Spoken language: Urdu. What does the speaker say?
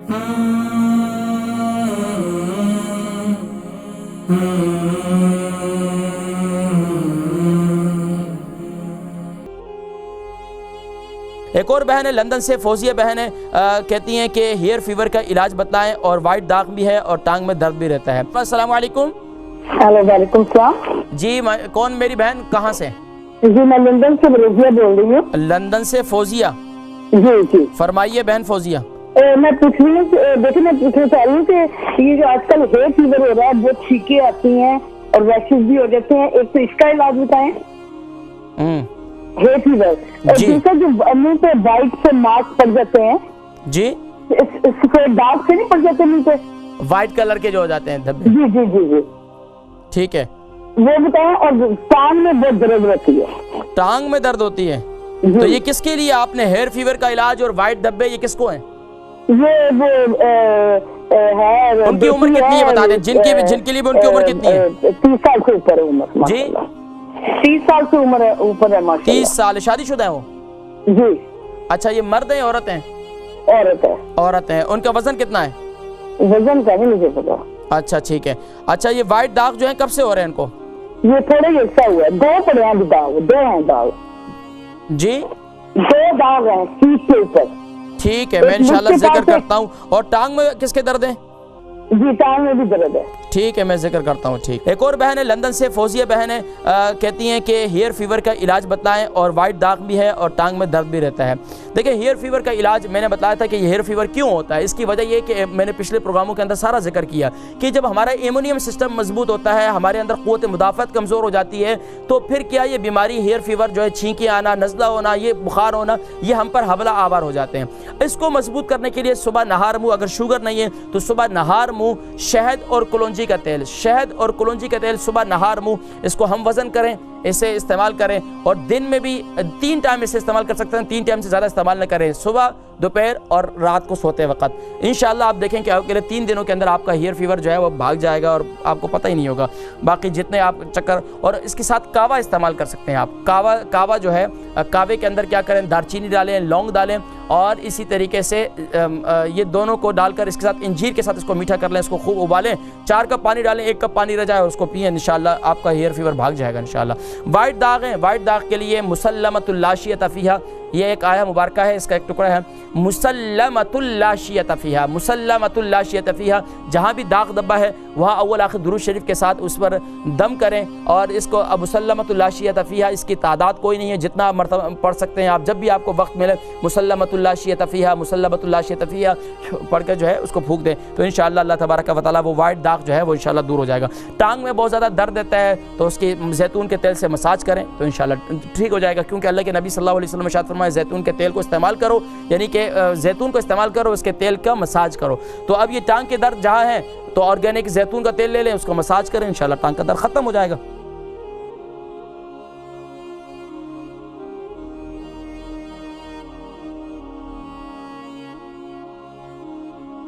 ایک اور بہن ہے لندن سے، فوزیہ بہن ہے، کہتی ہیں کہ ہیئر فیور کا علاج بتائیں اور وائٹ داغ بھی ہے اور ٹانگ میں درد بھی رہتا ہے۔ السلام علیکم۔ ہیلو، وعلیکم السلام۔ جی کون میری بہن، کہاں سے؟ جی میں لندن سے فوزیہ بول رہی ہوں۔ لندن سے فوزیہ، جی جی فرمائیے بہن فوزیہ۔ میں پوچھ رہی ہوں، دیکھیں میں پوچھنا چاہ رہی ہوں کہ یہ جو آج کل ہیئر فیور ہو رہا ہے، بہت چھینکیں آتی ہیں اور ریشز بھی ہو جاتے ہیں، ایک تو اس کا علاج بتائیں، ہیئر فیور، اور دوسرا جو منہ پہ وائٹ سے مارک پڑ جاتے ہیں، جی اس سے داغ سے نہیں پڑ جاتے منہ پہ، وائٹ کلر کے جو ہو جاتے ہیں دھبے؟ جی جی جی جی ٹھیک ہے، وہ بتائیں۔ اور ٹانگ میں بہت درد ہوتی ہے، ٹانگ میں درد ہوتی ہے، تو یہ کس کے لیے آپ نے ہیئر فیور کا علاج اور وائٹ دھبے، یہ کس کو ہیں؟ یہ وہ ہے، ان کی عمر کتنی ہے بتا دیں، جن کے لیے ان کی عمر کتنی ہے؟ 30 سال سے اوپر ہے عمر۔ جی 30 سال سے عمر ہے، اوپر ہے ماشاءاللہ۔ 30 سال، شادی شدہ ہے وہ؟ جی۔ اچھا یہ مرد ہیں عورت ہیں؟ عورت ہے۔ عورت ہیں، ان کا وزن کتنا ہے؟ وزن کا نہیں مجھے پتا۔ اچھا ٹھیک ہے۔ اچھا یہ وائٹ داغ جو ہیں کب سے ہو رہے ہیں ان کو؟ یہ تھوڑے ہی حصہ ہوا ہے، 2 پڑے ہیں داغ، 2 ہیں داغ، جی 2 داغ ہیں سیٹ کے اوپر۔ ٹھیک ہے، میں انشاءاللہ ذکر کرتا ہوں۔ اور ٹانگ میں کس کے درد ہیں؟ جی ٹانگ میں بھی درد ہے۔ ٹھیک ہے، میں ذکر کرتا ہوں۔ ٹھیک، ایک اور بہن ہے لندن سے، فوزیہ بہن ہے، کہتی ہیں کہ ہیئر فیور کا علاج بتائیں اور وائٹ داغ بھی ہے اور ٹانگ میں درد بھی رہتا ہے۔ دیکھیں ہیئر فیور کا علاج میں نے بتایا تھا کہ یہ ہیئر فیور کیوں ہوتا ہے، اس کی وجہ یہ کہ میں نے پچھلے پروگراموں کے اندر سارا ذکر کیا کہ جب ہمارا ایمونیم سسٹم مضبوط ہوتا ہے، ہمارے اندر قوت مدافعت کمزور ہو جاتی ہے، تو پھر کیا یہ بیماری ہیئر فیور جو ہے، چھینکیں آنا، نزلہ ہونا، یہ بخار ہونا، یہ ہم پر حملہ آور ہو جاتے ہیں۔ اس کو مضبوط کرنے کے لیے صبح نہار منہ، اگر شوگر نہیں ہے تو صبح نہار منہ شہد اور کلونجی کا تیل، شہد اور کلونجی کا تیل صبح نہار منہ، اس کو ہم وزن کریں، اسے استعمال کریں، اور دن میں بھی 3 ٹائم اسے استعمال کر سکتے ہیں، 3 ٹائم سے زیادہ استعمال نہ کریں، صبح، دوپہر اور رات کو سوتے وقت۔ انشاءاللہ آپ دیکھیں کہ اگلے 3 دنوں کے اندر آپ کا ہیئر فیور جو ہے وہ بھاگ جائے گا اور آپ کو پتہ ہی نہیں ہوگا۔ باقی جتنے آپ چکر، اور اس کے ساتھ کعوہ استعمال کر سکتے ہیں آپ، کعوہ جو ہے، کعوے کے اندر کیا کریں، دارچینی ڈالیں، لونگ ڈالیں، اور اسی طریقے سے یہ دونوں کو ڈال کر اس کے ساتھ انجیر کے ساتھ اس کو میٹھا کر لیں، اس کو خوب ابالیں، 4 کپ پانی ڈالیں، 1 کپ پانی رہ جائے اور اس کو پئیں، انشاءاللہ آپ کا ہیئر فیور بھاگ جائے گا انشاءاللہ۔ وائٹ داغ ہے، وائٹ داغ کے لیے مسلمۃ لا شیۃ فیہا، یہ ایک آیہ مبارکہ ہے، اس کا ایک ٹکڑا ہے، مسلمۃ لا شیۃ فیہا، مسلمۃ لا شیۃ فیہا، جہاں بھی داغ دبا ہے وہاں اول آخر درود شریف کے ساتھ اس پر دم کریں، اور اس کو مسلمۃ لا شیۃ فیہا، اس کی تعداد کوئی نہیں ہے، جتنا مرتبہ پڑھ سکتے ہیں آپ، جب بھی آپ کو وقت ملے مسلمۃ لا شیۃ فیہا، مسلمۃ لا شیۃ فیہا پڑھ کے جو ہے اس کو پھونک دیں، تو انشاءاللہ اللہ تبارک و تعالیٰ وہ وائٹ داغ جو ہے وہ انشاءاللہ دور ہو جائے گا۔ ٹانگ میں بہت زیادہ درد دیتا ہے تو اس کی زیتون کے تیل سے مساج کریں تو انشاءاللہ ٹھیک ہو جائے گا، کیونکہ اللہ کے نبی صلی اللہ علیہ وسلم نے ارشاد فرمایا زیتون کے تیل کو استعمال کرو، یعنی کہ زیتون کو استعمال کرو، اس کے تیل کا مساج کرو۔ تو اب یہ ٹانگ کے درد جہاں ہے تو آرگینک زیتون کا تیل لے لیں، اس کو مساج کریں، انشاءاللہ ٹانگ کا درد ختم ہو جائے گا۔